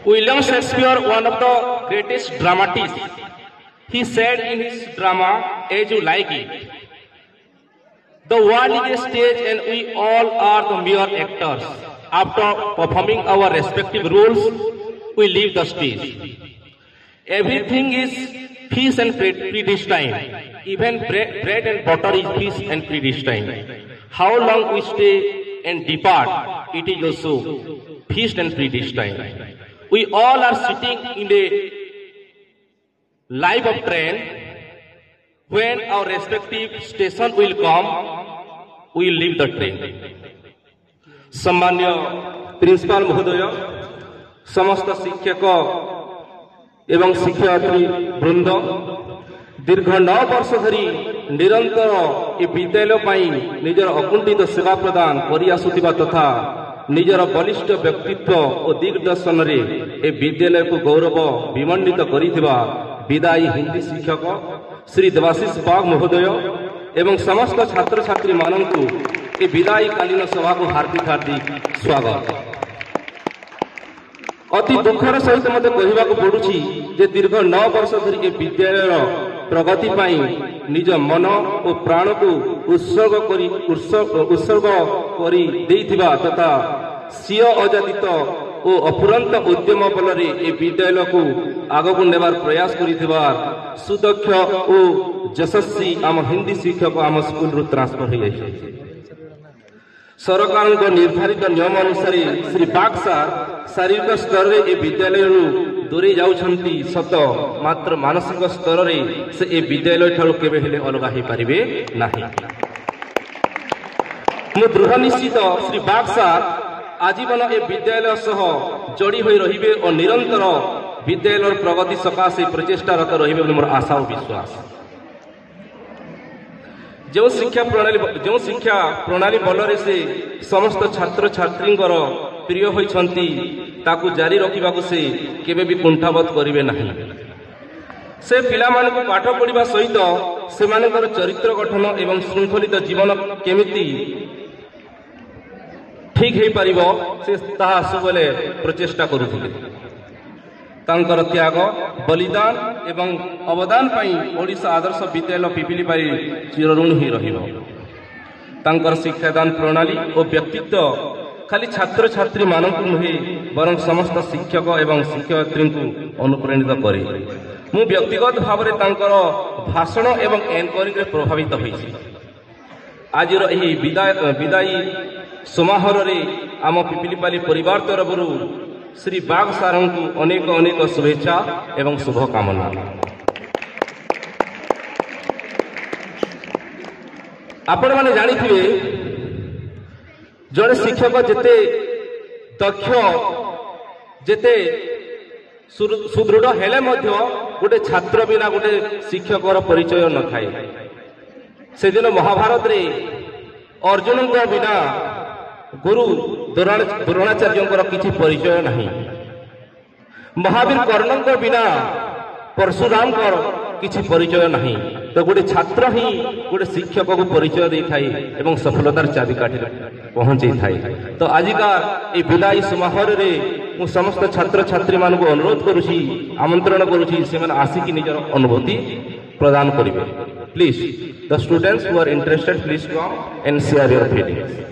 William Shakespeare, one of the greatest dramatists, he said in his drama, As You Like It, the world is a stage and we all are the mere actors. After performing our respective roles, we leave the stage. Everything is fish and predestined. Even bread and butter is fish and predestined. How long we stay and depart, it is also fish and predestined. We all are sitting in a live of train. When our respective station will come, we will leave the train. सम्मान्य principal महोदय, समस्त शिक्षक एवं शिक्षार्थी वृंद, दीर्घ 9 वर्ष धरी निरंतर ए विद्यालय पाई निजर अकुंठित सेवा प्रदान करि आसुथिबा तथा निजर बलिष्ठ व्यक्तित्व और दिग्दर्शन रे ए विद्यालय को गौरव विमंडित करिथिबा विदायी हिंदी शिक्षक श्री देवाशीष बाग महोदय एवं समस्त छात्र छात्री माननकु ए विदायी कालीन सभा को हार्दिक हार्दिक स्वागत। अति दुखर सहित मते कहवाक पड़ुछि जे दीर्घ 9 वर्ष धरी ए विद्यालय प्रगति पाई निज मन और प्राण को उत्सर्ग करी देइथिबा तथा सिय अजादित और अफुरंत उद्यम बल ए विद्यालय को आगक नेबार प्रयास करिथिबार सुदक्ष और यशस्वी आम हिंदी शिक्षक आम स्कूल रु ट्रांसफर हो जाइछे। सरकार निर्धारित नियम अनुसार श्री बाग सार शारीरिक स्तर रे ए विद्यालय रु दूरे जाउछंती सत, मात्र मानसिक स्तर रे से ए विद्यालय ठारू केबे हेले अलगा ही परिबे नाही। मु दृढ़ निश्चित श्री बाग सार आजीवन ए विद्यालय सह जोड़ी होई रहिबे और निरंतर विद्यालय प्रगति सकाशे प्रचेष्टारत रहिबे मोर आशा और विश्वास। जो शिक्षा प्रणाली बल से समस्त छात्र छात्री प्रिय होइछंती ताकू जारी रखिबाकू से केबे भी कुंठाबोध करिवे नाही। से पिला मानकू पाठ पढ़िबा सहित सेमानकर चरित्र गठन एवं शृंखलित जीवन केमिति ठीक हे पारिबो से ताहा सबले प्रचेष्टा करुथिले। तांकर त्याग बलिदान एवं अवदान पाई ओडिशा आदर्श विद्यालय पिपिलीपाली चिरऋणी ही रहिबो। तांकर शिक्षादान प्रणाली और व्यक्तित्व खाली छात्र छात्री मानक नुहे बरं समस्त शिक्षक एवं शिक्षयित्री को अनुप्राणित करे। मु व्यक्तिगत भाव में तांकर भाषण एवं एंकरिंग प्रभावित होइछि। आज एही विदायी समारोह रे आम पिपिलीपाली परिवार तरफ श्री बाग सारंग को अनेक अनेक शुभेच्छा एवं शुभकामना। आपण माने जानिथिबे जड़े शिक्षक जेते दक्ष जेते सुदृढ़ हेले मध्य गोटे छात्र बिना गोटे शिक्षकर परिचय न थाए। से दिन महाभारत रे अर्जुन बिना गुरु द्रोणाचार्य किसी परिचय नहीं। महावीर कर्ण बिना परशुराम किसी परिचय नहीं। तो गोटे छात्र ही गोटे शिक्षक को परिचय दे थाए एवं सफलतार चाबिकाठी पहुंचे थाए। तो आजिका ए विदायी समारोह रे मु समस्त छात्र छात्री मान को अनुरोध करुछि, आमंत्रण करुछि से माने आसिकी निजर अनुभूति प्रदान करिवे। Please the students who are interested please come and share your feelings.